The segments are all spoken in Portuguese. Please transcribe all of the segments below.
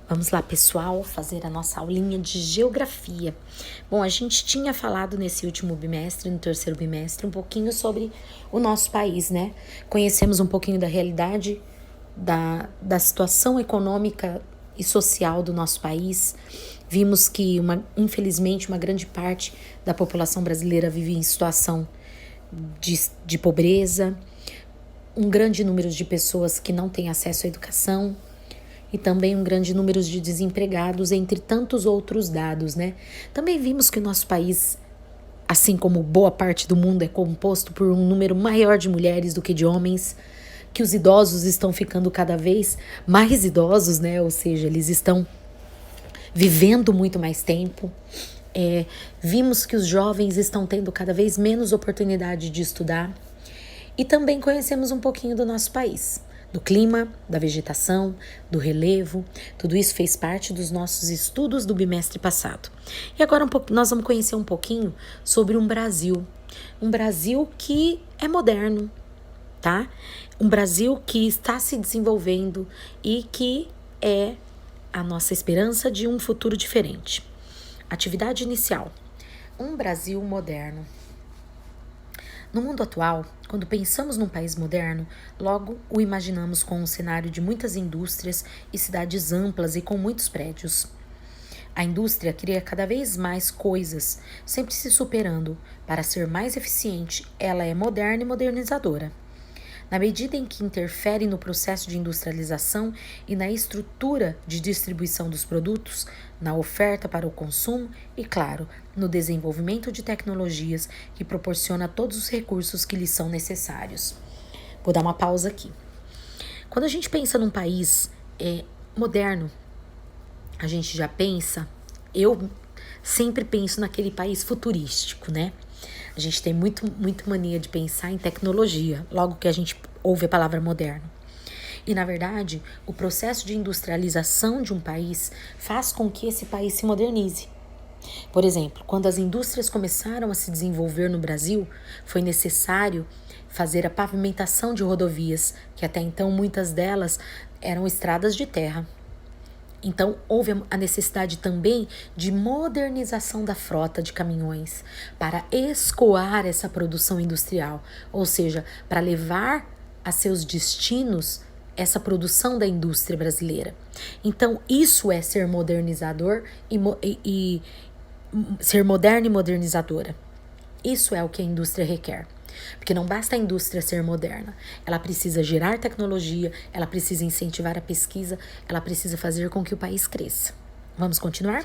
Vamos lá, pessoal, fazer a nossa aulinha de geografia. Bom, a gente tinha falado nesse último bimestre, no terceiro bimestre, um pouquinho sobre o nosso país, né? Conhecemos um pouquinho da realidade, da situação econômica e social do nosso país. Vimos que, infelizmente, uma grande parte da população brasileira vive em situação de pobreza, um grande número de pessoas que não têm acesso à educação, e também um grande número de desempregados, entre tantos outros dados, né? Também vimos que o nosso país, assim como boa parte do mundo, é composto por um número maior de mulheres do que de homens, que os idosos estão ficando cada vez mais idosos, né? Ou seja, eles estão vivendo muito mais tempo. Vimos que os jovens estão tendo cada vez menos oportunidade de estudar. E também conhecemos um pouquinho do nosso país, do clima, da vegetação, do relevo. Tudo isso fez parte dos nossos estudos do bimestre passado. E agora nós vamos conhecer um pouquinho sobre um Brasil que é moderno, tá? Um Brasil que está se desenvolvendo e que é a nossa esperança de um futuro diferente. Atividade inicial. Um Brasil moderno. No mundo atual, quando pensamos num país moderno, logo o imaginamos com um cenário de muitas indústrias e cidades amplas e com muitos prédios. A indústria cria cada vez mais coisas, sempre se superando. Para ser mais eficiente, ela é moderna e modernizadora. Na medida em que interfere no processo de industrialização e na estrutura de distribuição dos produtos, na oferta para o consumo e, claro, no desenvolvimento de tecnologias que proporciona todos os recursos que lhes são necessários. Vou dar uma pausa aqui. Quando a gente pensa num país moderno, a gente já pensa, eu sempre penso naquele país futurístico, né? A gente tem muito mania de pensar em tecnologia, logo que a gente ouve a palavra moderno. E, na verdade, o processo de industrialização de um país faz com que esse país se modernize. Por exemplo, quando as indústrias começaram a se desenvolver no Brasil, foi necessário fazer a pavimentação de rodovias, que até então muitas delas eram estradas de terra. Então, houve a necessidade também de modernização da frota de caminhões para escoar essa produção industrial, ou seja, para levar a seus destinos essa produção da indústria brasileira. Então, isso é ser modernizador e ser moderna e modernizadora. Isso é o que a indústria requer. Porque não basta a indústria ser moderna, ela precisa gerar tecnologia, ela precisa incentivar a pesquisa, ela precisa fazer com que o país cresça. Vamos continuar?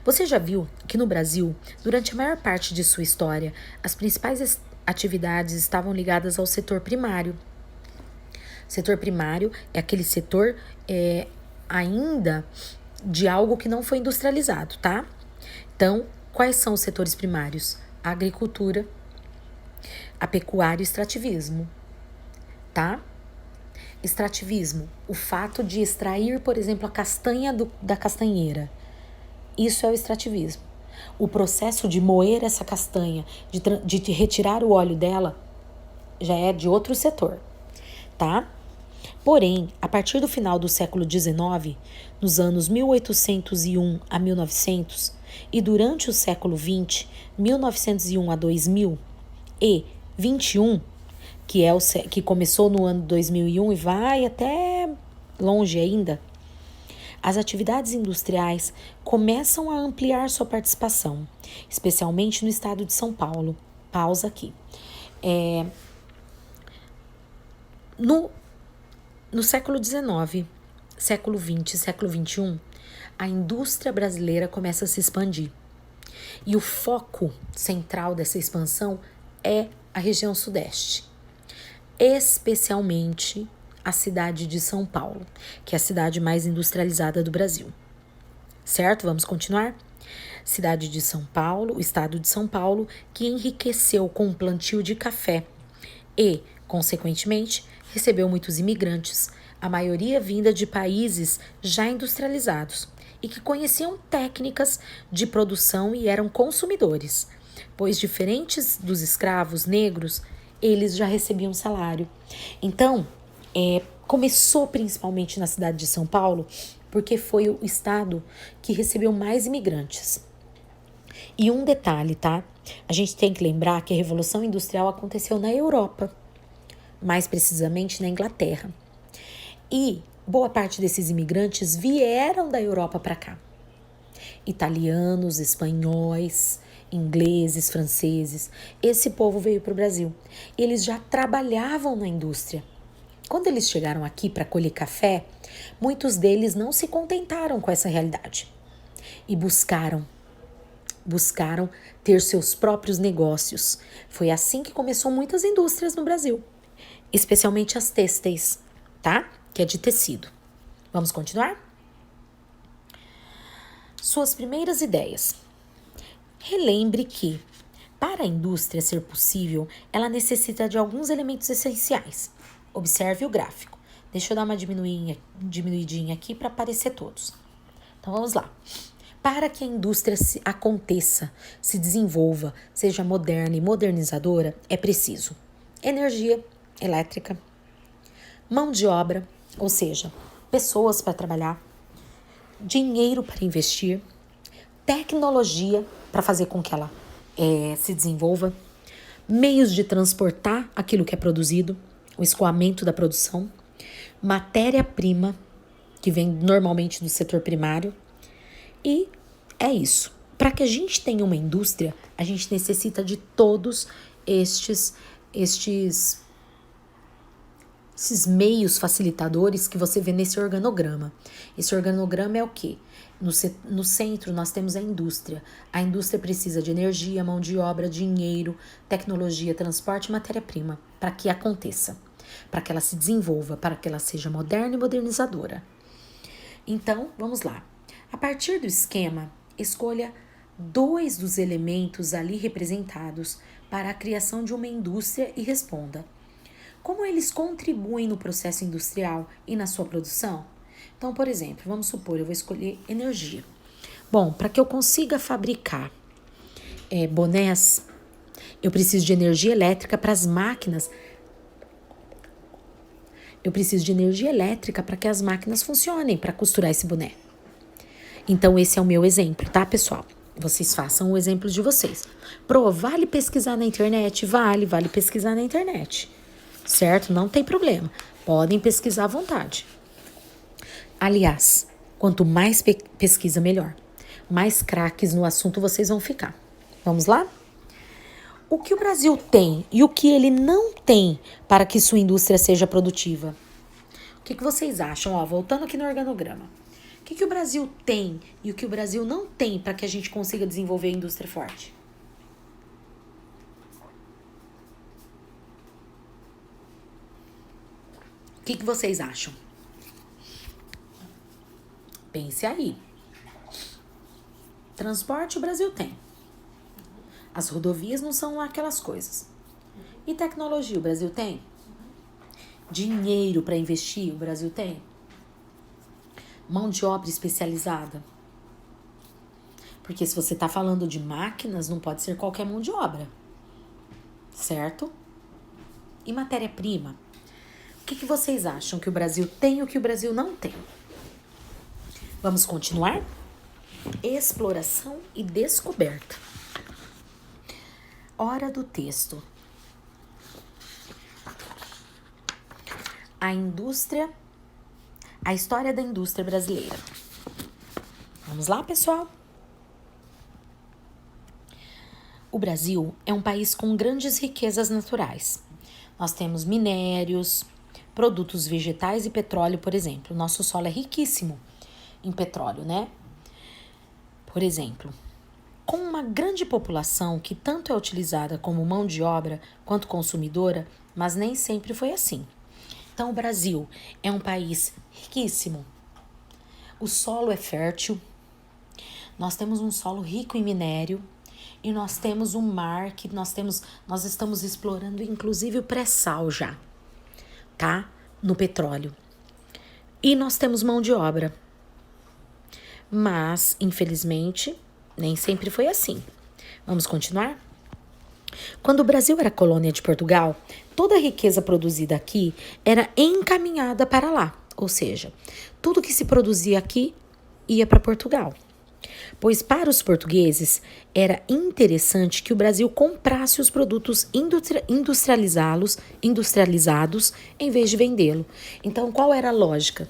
Você já viu que no Brasil, durante a maior parte de sua história, as principais atividades estavam ligadas ao setor primário. Setor primário é aquele setor ainda de algo que não foi industrializado, tá? Então, quais são os setores primários? A agricultura, a pecuária e o extrativismo, tá? Extrativismo, o fato de extrair, por exemplo, a castanha da castanheira. Isso é o extrativismo. O processo de moer essa castanha, de retirar o óleo dela, já é de outro setor, tá? Porém, a partir do final do século XIX, nos anos 1801 a 1900, e durante o século XX, 1901 a 2000 e 21, que começou no ano 2001 e vai até longe ainda, as atividades industriais começam a ampliar sua participação, especialmente no estado de São Paulo. Pausa aqui. No século XIX, século XX e século XXI, a indústria brasileira começa a se expandir. E o foco central dessa expansão é a região sudeste, especialmente a cidade de São Paulo, que é a cidade mais industrializada do Brasil. Certo? Vamos continuar? Cidade de São Paulo, o estado de São Paulo, que enriqueceu com o plantio de café e, consequentemente, recebeu muitos imigrantes, a maioria vinda de países já industrializados e que conheciam técnicas de produção e eram consumidores, pois diferentes dos escravos negros, eles já recebiam salário. Então, começou principalmente na cidade de São Paulo porque foi o estado que recebeu mais imigrantes. E um detalhe, tá? A gente tem que lembrar que a Revolução Industrial aconteceu na Europa, mais precisamente na Inglaterra. E boa parte desses imigrantes vieram da Europa para cá. Italianos, espanhóis, ingleses, franceses. Esse povo veio para o Brasil. Eles já trabalhavam na indústria. Quando eles chegaram aqui para colher café, muitos deles não se contentaram com essa realidade e buscaram ter seus próprios negócios. Foi assim que começou muitas indústrias no Brasil, especialmente as têxteis, tá? Que é de tecido. Vamos continuar? Suas primeiras ideias. Relembre que, para a indústria ser possível, ela necessita de alguns elementos essenciais. Observe o gráfico. Deixa eu dar uma diminuidinha aqui para aparecer todos. Então vamos lá. Para que a indústria aconteça, se desenvolva, seja moderna e modernizadora, é preciso energia elétrica, mão de obra, ou seja, pessoas para trabalhar, dinheiro para investir, tecnologia para fazer com que ela se desenvolva, meios de transportar aquilo que é produzido, o escoamento da produção, matéria-prima, que vem normalmente do setor primário, e é isso. Para que a gente tenha uma indústria, a gente necessita de todos estes meios facilitadores que você vê nesse organograma. Esse organograma é o quê? No centro nós temos a indústria. A indústria precisa de energia, mão de obra, dinheiro, tecnologia, transporte e matéria-prima para que aconteça, para que ela se desenvolva, para que ela seja moderna e modernizadora. Então, vamos lá. A partir do esquema, escolha 2 dos elementos ali representados para a criação de uma indústria e responda: como eles contribuem no processo industrial e na sua produção? Então, por exemplo, vamos supor, eu vou escolher energia. Bom, para que eu consiga fabricar bonés, eu preciso de energia elétrica para as máquinas. Eu preciso de energia elétrica para que as máquinas funcionem, para costurar esse boné. Então, esse é o meu exemplo, tá, pessoal? Vocês façam o exemplo de vocês. Vale pesquisar na internet? Vale pesquisar na internet. Certo? Não tem problema. Podem pesquisar à vontade. Aliás, quanto mais pesquisa, melhor. Mais craques no assunto vocês vão ficar. Vamos lá? O que o Brasil tem e o que ele não tem para que sua indústria seja produtiva? O que vocês acham? Voltando aqui no organograma. O que o Brasil tem e o que o Brasil não tem para que a gente consiga desenvolver a indústria forte? O que vocês acham? Pense aí. Transporte o Brasil tem. As rodovias não são aquelas coisas. E tecnologia o Brasil tem? Dinheiro para investir o Brasil tem? Mão de obra especializada? Porque se você está falando de máquinas, não pode ser qualquer mão de obra. Certo? E matéria-prima? O que vocês acham que o Brasil tem e o que o Brasil não tem? Vamos continuar? Exploração e descoberta. Hora do texto. A história da indústria brasileira. Vamos lá, pessoal? O Brasil é um país com grandes riquezas naturais. Nós temos minérios, produtos vegetais e petróleo, por exemplo. Nosso solo é riquíssimo em petróleo, né? Por exemplo, com uma grande população que tanto é utilizada como mão de obra quanto consumidora, mas nem sempre foi assim. Então, o Brasil é um país riquíssimo. O solo é fértil. Nós temos um solo rico em minério. E nós temos um mar que nós estamos explorando, inclusive o pré-sal já, tá? No petróleo. E nós temos mão de obra. Mas, infelizmente, nem sempre foi assim. Vamos continuar? Quando o Brasil era colônia de Portugal, toda a riqueza produzida aqui era encaminhada para lá. Ou seja, tudo que se produzia aqui ia para Portugal. Pois para os portugueses era interessante que o Brasil comprasse os produtos industrializados em vez de vendê-lo. Então, qual era a lógica?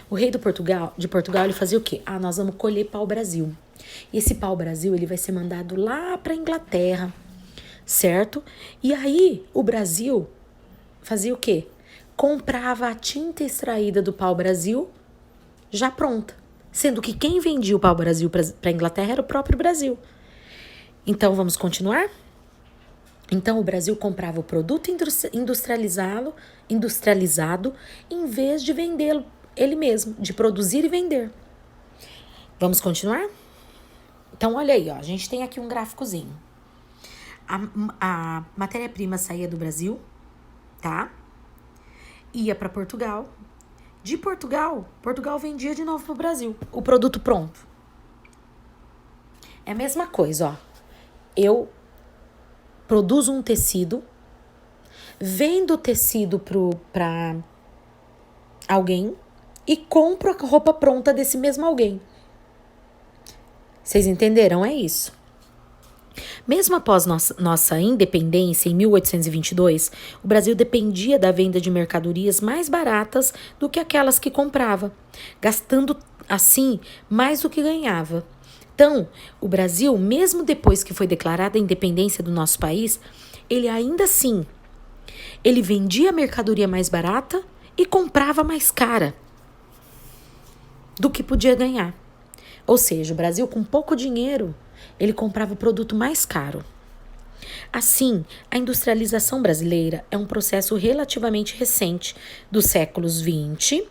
O rei de Portugal, ele fazia o quê? Nós vamos colher pau-brasil. E esse pau-brasil ele vai ser mandado lá para a Inglaterra, certo? E aí o Brasil fazia o quê? Comprava a tinta extraída do pau-brasil já pronta. Sendo que quem vendia o pau-brasil para a Inglaterra era o próprio Brasil. Então, vamos continuar? Então, o Brasil comprava o produto industrializado em vez de vendê-lo ele mesmo, de produzir e vender. Vamos continuar? Então, olha aí, ó, a gente tem aqui um gráficozinho. A matéria-prima saía do Brasil, tá? Ia para Portugal. De Portugal vendia de novo para o Brasil, o produto pronto. É a mesma coisa, ó. Eu produzo um tecido, vendo o tecido para alguém e compro a roupa pronta desse mesmo alguém. Vocês entenderam? É isso. Mesmo após nossa independência, em 1822, o Brasil dependia da venda de mercadorias mais baratas do que aquelas que comprava, gastando, assim, mais do que ganhava. Então, o Brasil, mesmo depois que foi declarada a independência do nosso país, ele ainda assim, ele vendia a mercadoria mais barata e comprava mais cara do que podia ganhar. Ou seja, o Brasil, com pouco dinheiro, ele comprava o produto mais caro. Assim, a industrialização brasileira é um processo relativamente recente dos séculos 20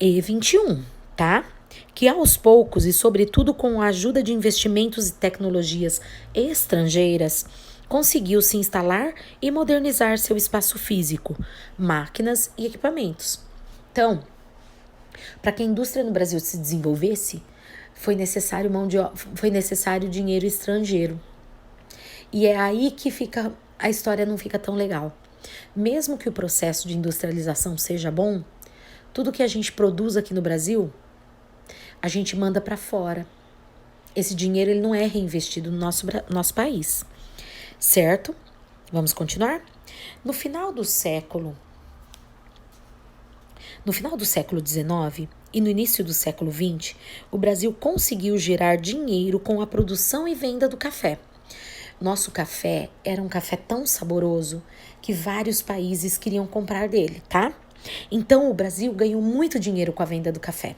e 21, tá? Que aos poucos e sobretudo com a ajuda de investimentos e tecnologias estrangeiras, conseguiu se instalar e modernizar seu espaço físico, máquinas e equipamentos. Então, para que a indústria no Brasil se desenvolvesse, foi necessário dinheiro estrangeiro. E é aí que a história não fica tão legal. Mesmo que o processo de industrialização seja bom, tudo que a gente produz aqui no Brasil, a gente manda para fora. Esse dinheiro ele não é reinvestido no nosso país, certo? Vamos continuar? No final do século XIX e no início do século XX, o Brasil conseguiu gerar dinheiro com a produção e venda do café. Nosso café era um café tão saboroso que vários países queriam comprar dele, tá? Então, o Brasil ganhou muito dinheiro com a venda do café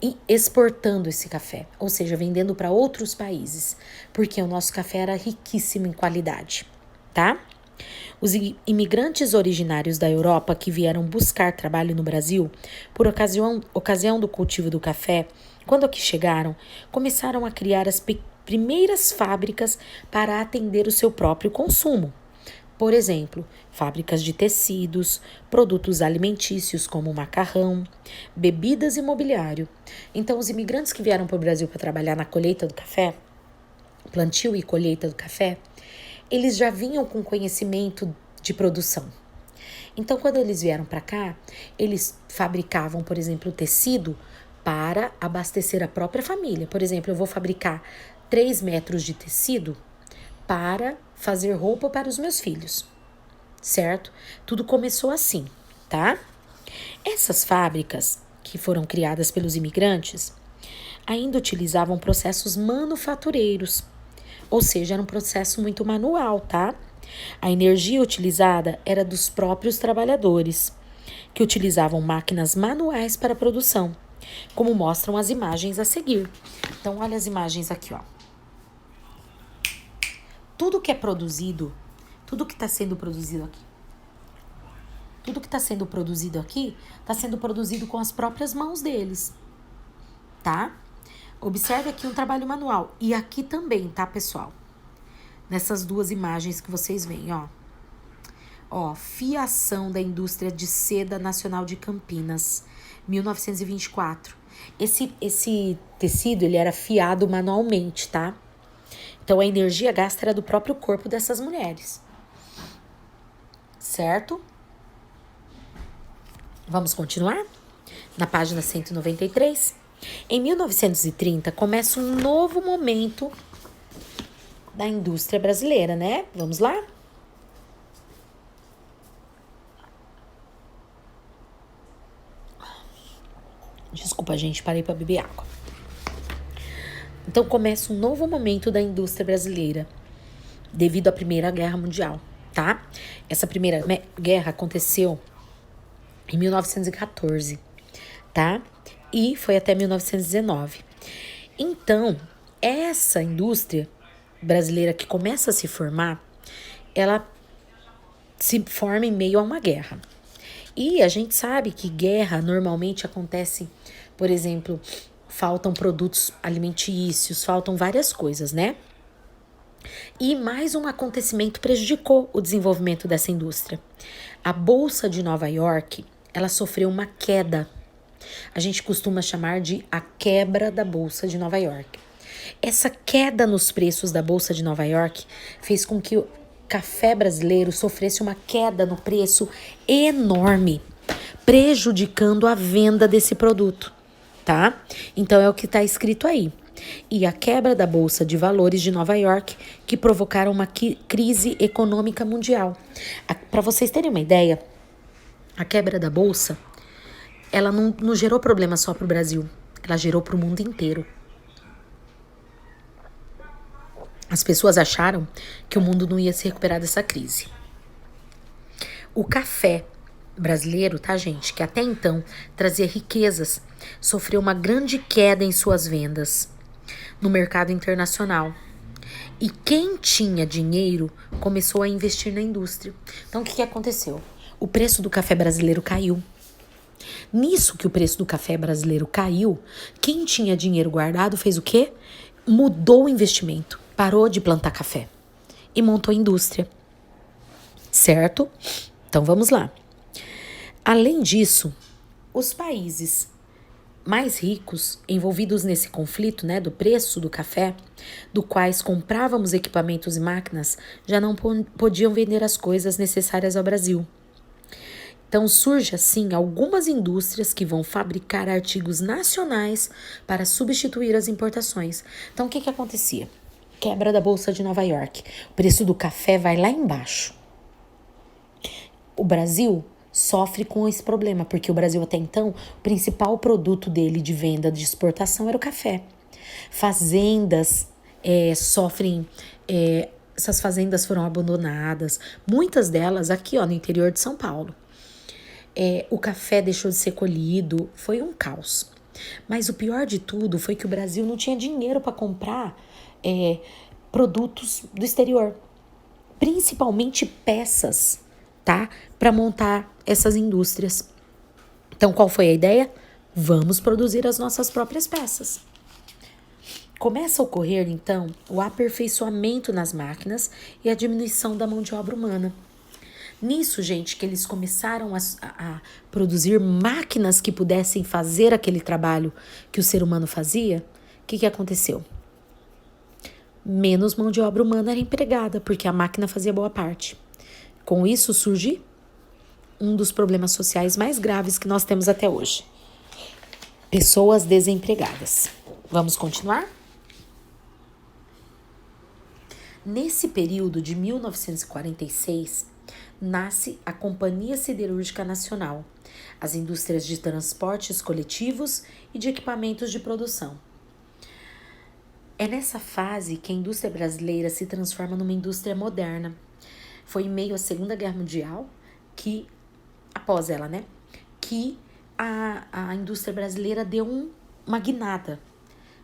e exportando esse café, ou seja, vendendo para outros países, porque o nosso café era riquíssimo em qualidade, tá? Os imigrantes originários da Europa que vieram buscar trabalho no Brasil, por ocasião do cultivo do café, quando aqui chegaram, começaram a criar as primeiras fábricas para atender o seu próprio consumo. Por exemplo, fábricas de tecidos, produtos alimentícios como macarrão, bebidas e mobiliário. Então, os imigrantes que vieram para o Brasil para trabalhar na colheita do café, plantio e colheita do café, eles já vinham com conhecimento de produção. Então, quando eles vieram para cá, eles fabricavam, por exemplo, o tecido para abastecer a própria família. Por exemplo, eu vou fabricar 3 metros de tecido para fazer roupa para os meus filhos, certo? Tudo começou assim, tá? Essas fábricas, que foram criadas pelos imigrantes, ainda utilizavam processos manufatureiros, ou seja, era um processo muito manual, tá? A energia utilizada era dos próprios trabalhadores, que utilizavam máquinas manuais para a produção, como mostram as imagens a seguir. Então, olha as imagens aqui, ó. Tudo que é produzido, tudo que está sendo produzido aqui, está sendo produzido com as próprias mãos deles, tá? Observe aqui um trabalho manual. E aqui também, tá, pessoal? Nessas duas imagens que vocês veem, ó. Ó, fiação da indústria de seda nacional de Campinas, 1924. Esse tecido, ele era fiado manualmente, tá? Então, a energia gasta era do próprio corpo dessas mulheres. Certo? Vamos continuar? Na página 193. Em 1930, começa um novo momento da indústria brasileira, né? Vamos lá? Desculpa, gente, parei para beber água. Então começa um novo momento da indústria brasileira, devido à Primeira Guerra Mundial, tá? Essa Primeira Guerra aconteceu em 1914, tá? E foi até 1919. Então, essa indústria brasileira que começa a se formar, ela se forma em meio a uma guerra. E a gente sabe que guerra normalmente acontece, por exemplo, faltam produtos alimentícios, faltam várias coisas, né? E mais um acontecimento prejudicou o desenvolvimento dessa indústria. A Bolsa de Nova York, ela sofreu uma queda. A gente costuma chamar de a quebra da Bolsa de Nova York. Essa queda nos preços da Bolsa de Nova York fez com que o café brasileiro sofresse uma queda no preço enorme, prejudicando a venda desse produto, tá? Então é o que está escrito aí. E a quebra da Bolsa de Valores de Nova York, que provocaram uma crise econômica mundial. Para vocês terem uma ideia, a quebra da Bolsa, ela não gerou problema só para o Brasil, ela gerou para o mundo inteiro. As pessoas acharam que o mundo não ia se recuperar dessa crise. O café brasileiro, tá, gente, que até então trazia riquezas, sofreu uma grande queda em suas vendas no mercado internacional. E quem tinha dinheiro começou a investir na indústria. Então, o que aconteceu? O preço do café brasileiro caiu. Nisso que o preço do café brasileiro caiu, quem tinha dinheiro guardado fez o quê? Mudou o investimento, parou de plantar café e montou indústria. Certo? Então vamos lá. Além disso, os países mais ricos envolvidos nesse conflito, né, do preço do café, do quais comprávamos equipamentos e máquinas, já não podiam vender as coisas necessárias ao Brasil. Então surge assim algumas indústrias que vão fabricar artigos nacionais para substituir as importações. Então o que acontecia? Quebra da Bolsa de Nova York. O preço do café vai lá embaixo. O Brasil sofre com esse problema, porque o Brasil até então, o principal produto dele de venda de exportação era o café. Fazendas sofrem, essas fazendas foram abandonadas, muitas delas aqui no interior de São Paulo. O café deixou de ser colhido, foi um caos. Mas o pior de tudo foi que o Brasil não tinha dinheiro para comprar produtos do exterior, principalmente peças, tá? Para montar essas indústrias. Então, qual foi a ideia? Vamos produzir as nossas próprias peças. Começa a ocorrer, então, o aperfeiçoamento nas máquinas e a diminuição da mão de obra humana. Nisso, gente, que eles começaram a produzir máquinas que pudessem fazer aquele trabalho que o ser humano fazia, o que aconteceu? Menos mão de obra humana era empregada, porque a máquina fazia boa parte. Com isso surge um dos problemas sociais mais graves que nós temos até hoje. Pessoas desempregadas. Vamos continuar? Nesse período de 1946, nasce a Companhia Siderúrgica Nacional, as indústrias de transportes coletivos e de equipamentos de produção. É nessa fase que a indústria brasileira se transforma numa indústria moderna. Foi em meio à Segunda Guerra Mundial, após ela, né, que a indústria brasileira deu uma guinada,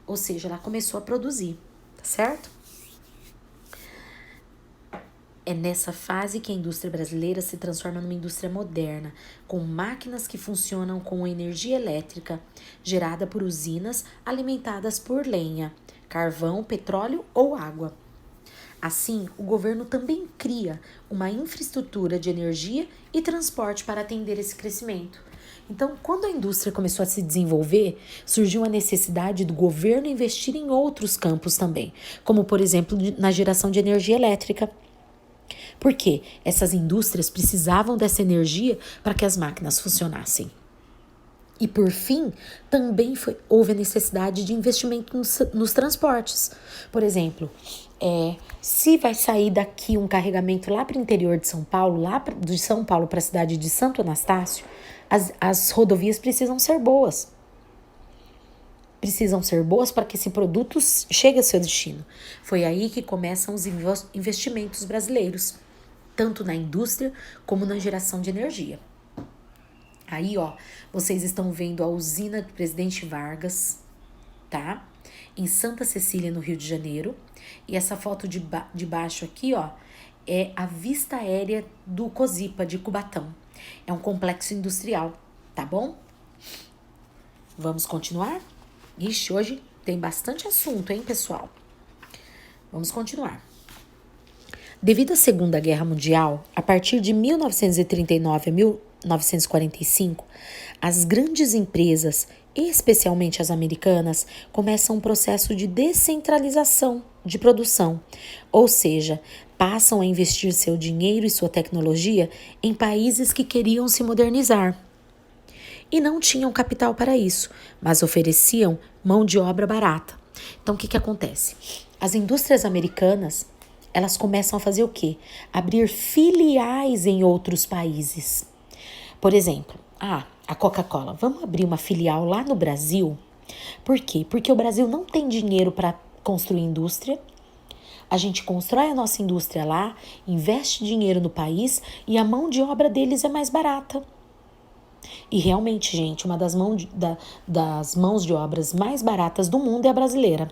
ou seja, ela começou a produzir, tá certo? É nessa fase que a indústria brasileira se transforma numa indústria moderna, com máquinas que funcionam com energia elétrica, gerada por usinas alimentadas por lenha, carvão, petróleo ou água. Assim, o governo também cria uma infraestrutura de energia e transporte para atender esse crescimento. Então, quando a indústria começou a se desenvolver, surgiu a necessidade do governo investir em outros campos também, como, por exemplo, na geração de energia elétrica. Por quê? Essas indústrias precisavam dessa energia para que as máquinas funcionassem. E, por fim, também houve a necessidade de investimento nos transportes. Por exemplo, se vai sair daqui um carregamento lá para o interior de São Paulo, de São Paulo para a cidade de Santo Anastácio, as rodovias precisam ser boas. Precisam ser boas para que esse produto chegue ao seu destino. Foi aí que começam os investimentos brasileiros, tanto na indústria como na geração de energia. Aí, vocês estão vendo a usina do Presidente Vargas, tá? Em Santa Cecília, no Rio de Janeiro. E essa foto de baixo aqui, é a vista aérea do Cozipa, de Cubatão. É um complexo industrial, tá bom? Vamos continuar? Ixi, hoje tem bastante assunto, hein, pessoal? Vamos continuar. Devido à Segunda Guerra Mundial, a partir de 1939 a 1945, as grandes empresas, especialmente as americanas, começam um processo de descentralização de produção, ou seja, passam a investir seu dinheiro e sua tecnologia em países que queriam se modernizar. E não tinham capital para isso, mas ofereciam mão de obra barata. Então, o que acontece? As indústrias americanas, elas começam a fazer o quê? Abrir filiais em outros países. Por exemplo, a Coca-Cola. Vamos abrir uma filial lá no Brasil? Por quê? Porque o Brasil não tem dinheiro para construir indústria. A gente constrói a nossa indústria lá, investe dinheiro no país e a mão de obra deles é mais barata. E realmente, gente, uma das mãos de obras mais baratas do mundo é a brasileira.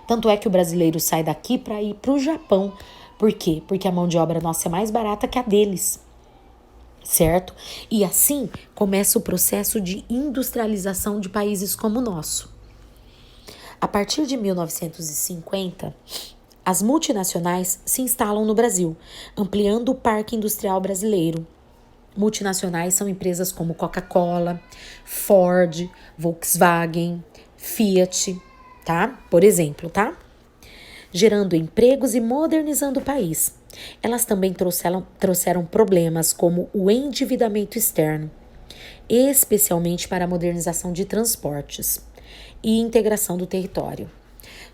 Tanto é que o brasileiro sai daqui para ir para o Japão. Por quê? Porque a mão de obra nossa é mais barata que a deles. Certo? E assim começa o processo de industrialização de países como o nosso. A partir de 1950, as multinacionais se instalam no Brasil, ampliando o parque industrial brasileiro. Multinacionais são empresas como Coca-Cola, Ford, Volkswagen, Fiat, tá? Por exemplo, tá? Gerando empregos e modernizando o país. Elas também trouxeram problemas como o endividamento externo, especialmente para a modernização de transportes e integração do território.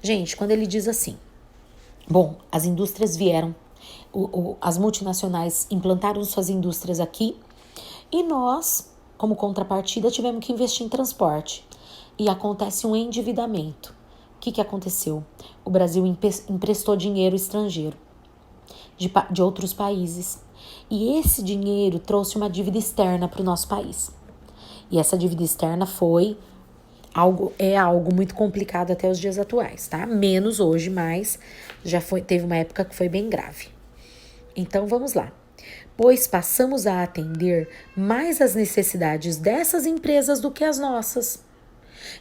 Gente, quando ele diz assim, as indústrias vieram, as multinacionais implantaram suas indústrias aqui e nós, como contrapartida, tivemos que investir em transporte e acontece um endividamento. O que aconteceu? O Brasil emprestou dinheiro estrangeiro de outros países e esse dinheiro trouxe uma dívida externa para o nosso país. E essa dívida externa é algo muito complicado até os dias atuais, tá? Menos hoje, mas teve uma época que foi bem grave. Então, vamos lá. Pois passamos a atender mais as necessidades dessas empresas do que as nossas.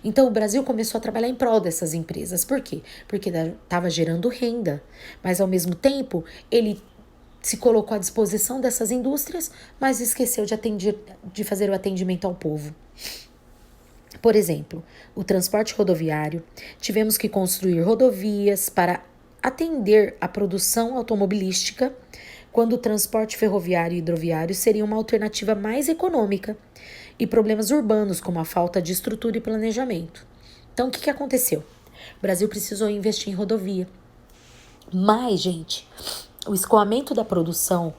Então, o Brasil começou a trabalhar em prol dessas empresas. Por quê? Porque estava gerando renda. Mas, ao mesmo tempo, ele se colocou à disposição dessas indústrias, mas esqueceu de fazer o atendimento ao povo. Por exemplo, o transporte rodoviário. Tivemos que construir rodovias para atender a produção automobilística, quando o transporte ferroviário e hidroviário seria uma alternativa mais econômica, e problemas urbanos, como a falta de estrutura e planejamento. Então, o que aconteceu? O Brasil precisou investir em rodovia. Mas, gente, o escoamento da produção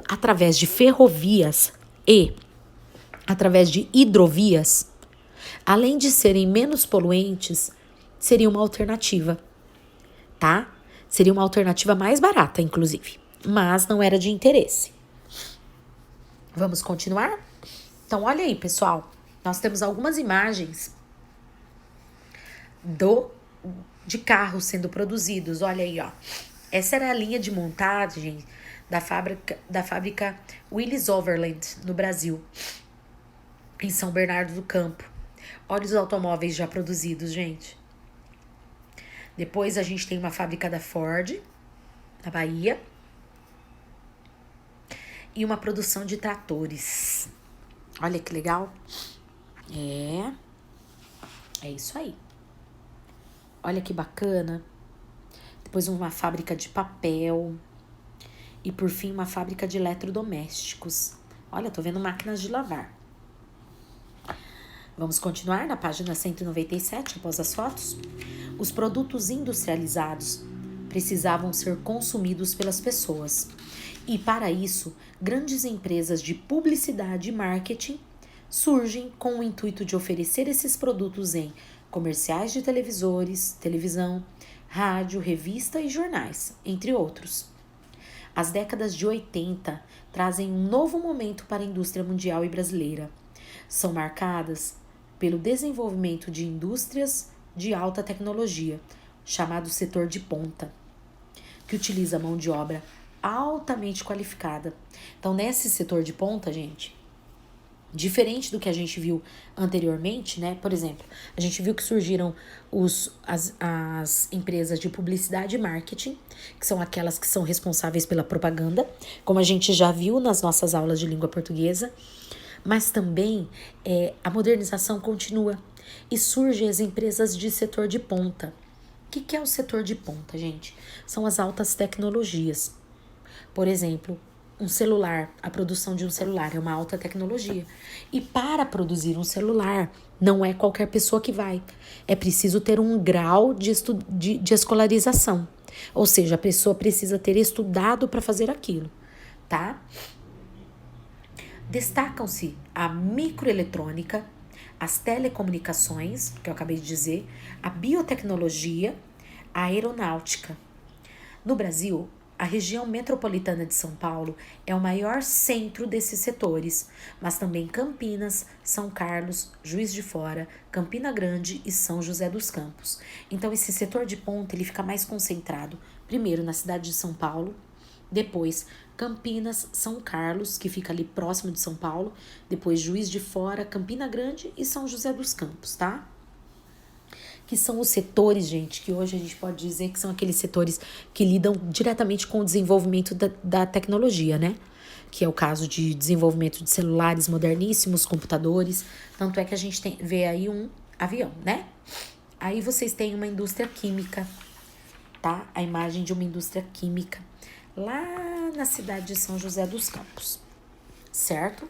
através de ferrovias e através de hidrovias, além de serem menos poluentes, seria uma alternativa, tá? Seria uma alternativa mais barata, inclusive, mas não era de interesse. Vamos continuar? Então, olha aí, pessoal. Nós temos algumas imagens de carros sendo produzidos. Olha aí, ó. Essa era a linha de montagem da fábrica Willys Overland, no Brasil, em São Bernardo do Campo. Olha os automóveis já produzidos, gente. Depois a gente tem uma fábrica da Ford, na Bahia, e uma produção de tratores. Olha que legal. É isso aí. Olha que bacana. Depois uma fábrica de papel. E por fim, uma fábrica de eletrodomésticos. Olha, tô vendo máquinas de lavar. Vamos continuar na página 197, após as fotos. Os produtos industrializados precisavam ser consumidos pelas pessoas. E para isso, grandes empresas de publicidade e marketing surgem com o intuito de oferecer esses produtos em comerciais de televisão, rádio, revista e jornais, entre outros. As décadas de 80 trazem um novo momento para a indústria mundial e brasileira. São marcadas pelo desenvolvimento de indústrias de alta tecnologia, chamado setor de ponta, que utiliza mão de obra altamente qualificada. Então, nesse setor de ponta, gente, diferente do que a gente viu anteriormente, né? Por exemplo, a gente viu que surgiram as empresas de publicidade e marketing, que são aquelas que são responsáveis pela propaganda, como a gente já viu nas nossas aulas de língua portuguesa. Mas também a modernização continua e surgem as empresas de setor de ponta. O que é o setor de ponta, gente? São as altas tecnologias. Por exemplo, um celular, a produção de um celular é uma alta tecnologia. E para produzir um celular, não é qualquer pessoa que vai. É preciso ter um grau de escolarização. Ou seja, a pessoa precisa ter estudado para fazer aquilo, tá? Destacam-se a microeletrônica, as telecomunicações, que eu acabei de dizer, a biotecnologia, a aeronáutica. No Brasil, a região metropolitana de São Paulo é o maior centro desses setores, mas também Campinas, São Carlos, Juiz de Fora, Campina Grande e São José dos Campos. Então, esse setor de ponta ele fica mais concentrado, primeiro na cidade de São Paulo, depois Campinas, São Carlos, que fica ali próximo de São Paulo, depois Juiz de Fora, Campina Grande e São José dos Campos, tá? Que são os setores, gente, que hoje a gente pode dizer que são aqueles setores que lidam diretamente com o desenvolvimento da tecnologia, né? Que é o caso de desenvolvimento de celulares moderníssimos, computadores, tanto é que a gente vê aí um avião, né? Aí vocês têm uma indústria química, tá? A imagem de uma indústria química lá na cidade de São José dos Campos, certo?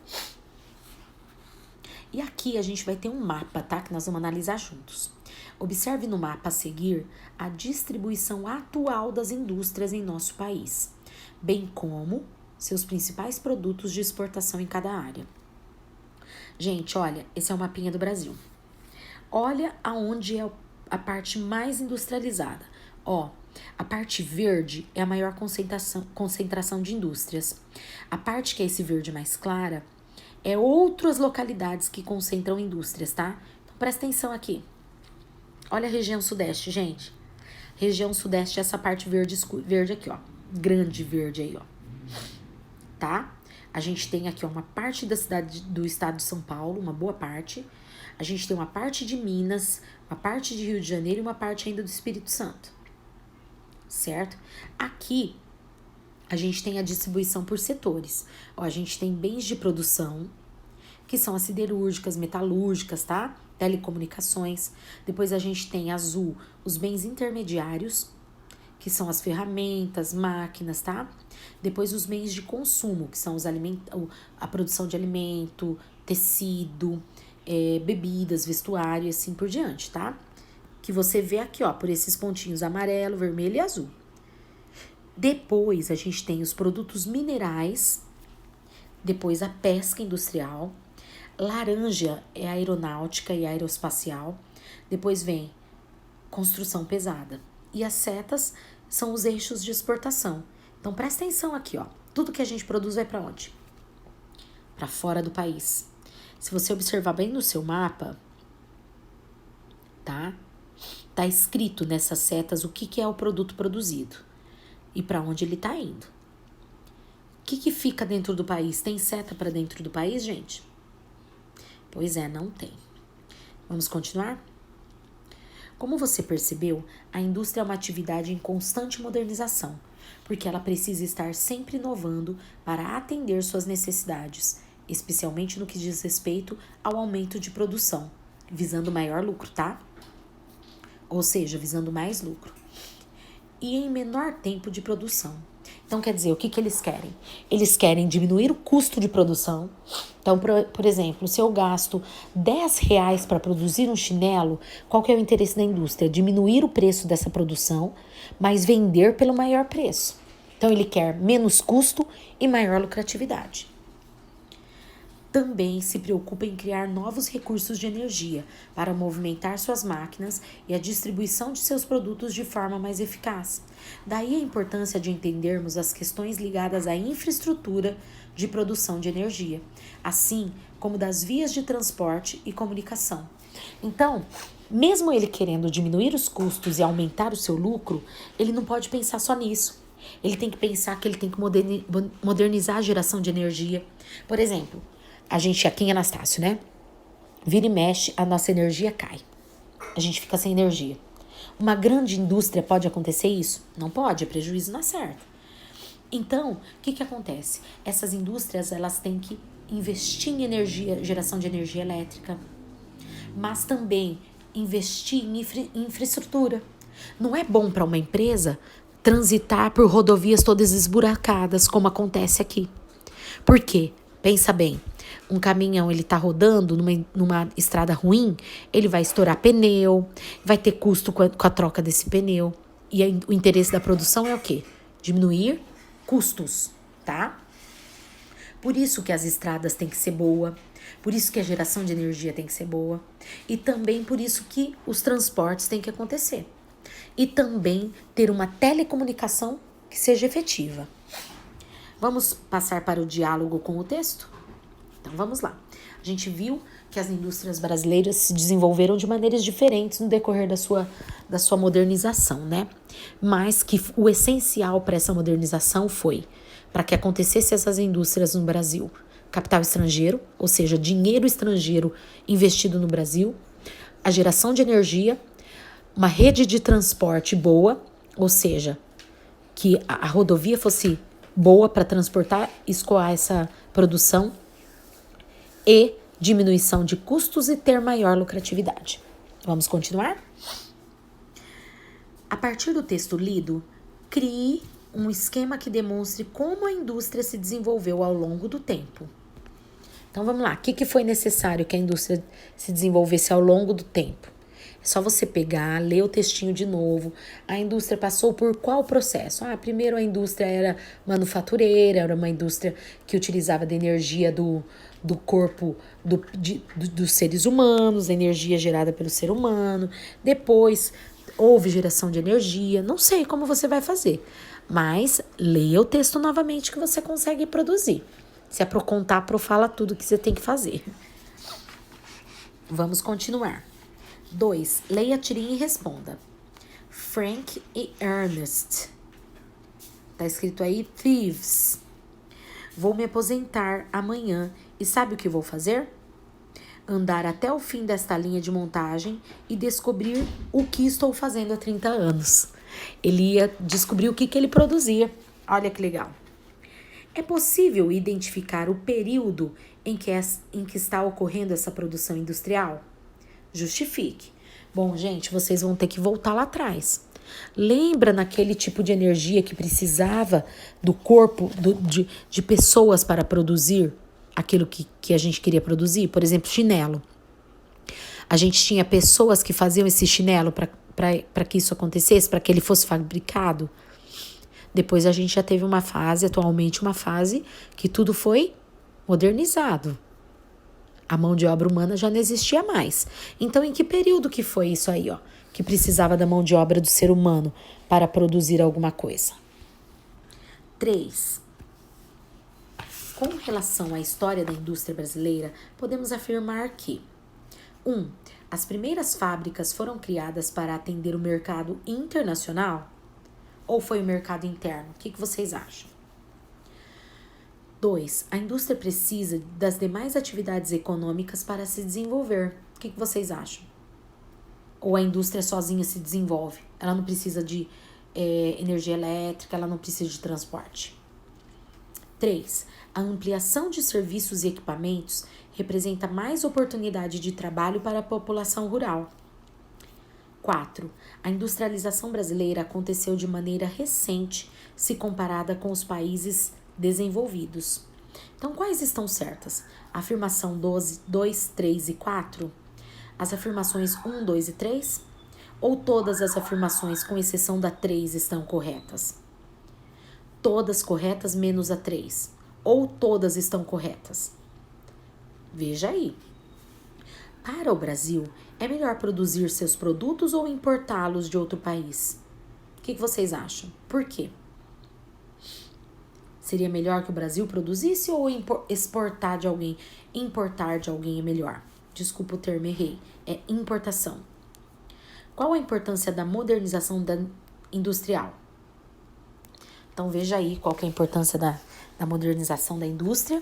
E aqui a gente vai ter um mapa, tá? Que nós vamos analisar juntos. Observe no mapa a seguir a distribuição atual das indústrias em nosso país, bem como seus principais produtos de exportação em cada área. Gente, olha, esse é o mapinha do Brasil. Olha aonde é a parte mais industrializada. Ó, a parte verde é a maior concentração de indústrias. A parte que é esse verde mais clara é outras localidades que concentram indústrias, tá? Então, presta atenção aqui. Olha a região sudeste, gente. Região sudeste é essa parte verde aqui, ó. Grande verde aí, ó. Tá? A gente tem aqui, ó, uma parte da cidade do estado de São Paulo, uma boa parte. A gente tem uma parte de Minas, uma parte de Rio de Janeiro e uma parte ainda do Espírito Santo. Certo? Aqui, a gente tem a distribuição por setores. Ó, a gente tem bens de produção, que são as siderúrgicas, metalúrgicas, tá? Telecomunicações. Depois a gente tem azul, os bens intermediários, que são as ferramentas, máquinas, tá? Depois os bens de consumo, que são a produção de alimento, tecido, bebidas, vestuário e assim por diante, tá? Que você vê aqui, ó, por esses pontinhos amarelo, vermelho e azul. Depois a gente tem os produtos minerais, depois a pesca industrial, laranja é a aeronáutica e aeroespacial, depois vem construção pesada. E as setas são os eixos de exportação. Então presta atenção aqui, ó. Tudo que a gente produz vai para onde? Para fora do país. Se você observar bem no seu mapa, tá? Tá escrito nessas setas o que é o produto produzido e para onde ele tá indo. O que fica dentro do país? Tem seta para dentro do país, gente? Pois é, não tem. Vamos continuar? Como você percebeu, a indústria é uma atividade em constante modernização, porque ela precisa estar sempre inovando para atender suas necessidades, especialmente no que diz respeito ao aumento de produção, visando maior lucro, tá? Ou seja, visando mais lucro. e em menor tempo de produção. Então, quer dizer, o que eles querem? Eles querem diminuir o custo de produção. Então, por exemplo, se eu gasto R$ 10 para produzir um chinelo, qual que é o interesse da indústria? Diminuir o preço dessa produção, mas vender pelo maior preço. Então, ele quer menos custo e maior lucratividade. Também se preocupa em criar novos recursos de energia para movimentar suas máquinas e a distribuição de seus produtos de forma mais eficaz. Daí a importância de entendermos as questões ligadas à infraestrutura de produção de energia, assim como das vias de transporte e comunicação. Então, mesmo ele querendo diminuir os custos e aumentar o seu lucro, ele não pode pensar só nisso. Ele tem que pensar que ele tem que modernizar a geração de energia. Por exemplo, a gente aqui em Anastácio, né? Vira e mexe, a nossa energia cai. A gente fica sem energia. Uma grande indústria pode acontecer isso? Não pode, é prejuízo na certa. Então, o que acontece? Essas indústrias, elas têm que investir em energia, geração de energia elétrica, mas também investir em infraestrutura. Não é bom para uma empresa transitar por rodovias todas esburacadas, como acontece aqui. Por quê? Pensa bem, um caminhão ele tá rodando numa estrada ruim, ele vai estourar pneu, vai ter custo com a troca desse pneu. E o interesse da produção é o quê? Diminuir custos, tá? Por isso que as estradas têm que ser boas, por isso que a geração de energia tem que ser boa, e também por isso que os transportes têm que acontecer. E também ter uma telecomunicação que seja efetiva. Vamos passar para o diálogo com o texto? Então vamos lá. A gente viu que as indústrias brasileiras se desenvolveram de maneiras diferentes no decorrer da sua modernização, né? Mas que o essencial para essa modernização foi, para que acontecesse essas indústrias no Brasil, capital estrangeiro, ou seja, dinheiro estrangeiro investido no Brasil, a geração de energia, uma rede de transporte boa, ou seja, que a rodovia fosse boa para transportar e escoar essa produção, e diminuição de custos e ter maior lucratividade. Vamos continuar? A partir do texto lido, crie um esquema que demonstre como a indústria se desenvolveu ao longo do tempo. Então vamos lá, o que foi necessário que a indústria se desenvolvesse ao longo do tempo? É só você pegar, ler o textinho de novo. A indústria passou por qual processo? Primeiro a indústria era manufatureira, era uma indústria que utilizava da energia do corpo dos seres humanos, a energia gerada pelo ser humano. Depois houve geração de energia. Não sei como você vai fazer, mas leia o texto novamente que você consegue produzir. Se é para contar, fala tudo que você tem que fazer. Vamos continuar. 2. Leia a tirinha e responda. Frank e Ernest. Tá escrito aí, thieves. Vou me aposentar amanhã e sabe o que vou fazer? Andar até o fim desta linha de montagem e descobrir o que estou fazendo há 30 anos. Ele ia descobrir o que ele produzia. Olha que legal. É possível identificar o período em que está ocorrendo essa produção industrial? Justifique. Bom, gente, vocês vão ter que voltar lá atrás. Lembra naquele tipo de energia que precisava do corpo de pessoas para produzir aquilo que a gente queria produzir? Por exemplo, chinelo. A gente tinha pessoas que faziam esse chinelo para que isso acontecesse, para que ele fosse fabricado. Depois a gente já teve atualmente uma fase que tudo foi modernizado. A mão de obra humana já não existia mais. Então, em que período que foi isso aí, que precisava da mão de obra do ser humano para produzir alguma coisa? 3. Com relação à história da indústria brasileira, podemos afirmar que 1. As primeiras fábricas foram criadas para atender o mercado internacional? Ou foi o mercado interno? O que vocês acham? 2. A indústria precisa das demais atividades econômicas para se desenvolver. O que vocês acham? Ou a indústria sozinha se desenvolve? Ela não precisa de energia elétrica, ela não precisa de transporte. 3. A ampliação de serviços e equipamentos representa mais oportunidade de trabalho para a população rural. 4. A industrialização brasileira aconteceu de maneira recente se comparada com os países desenvolvidos. Então, quais estão certas? A afirmação 2, 3 e 4? As afirmações 1, 2 e 3? Ou todas as afirmações, com exceção da 3, estão corretas? Todas corretas menos a 3. Ou todas estão corretas? Veja aí. Para o Brasil, é melhor produzir seus produtos ou importá-los de outro país? O que vocês acham? Por quê? Seria melhor que o Brasil produzisse ou exportar de alguém? Importar de alguém é melhor. Desculpa o termo, errei. É importação. Qual a importância da modernização industrial? Então, veja aí qual que é a importância da modernização da indústria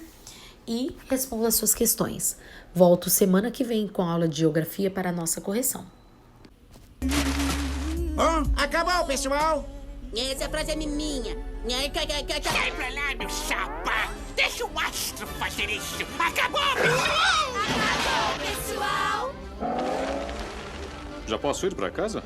e responda as suas questões. Volto semana que vem com a aula de geografia para a nossa correção. Acabou, pessoal! Essa frase é minha. Sai pra lá, meu chapa! Deixa o astro fazer isso! Acabou, pessoal! Acabou, pessoal! Já posso ir pra casa?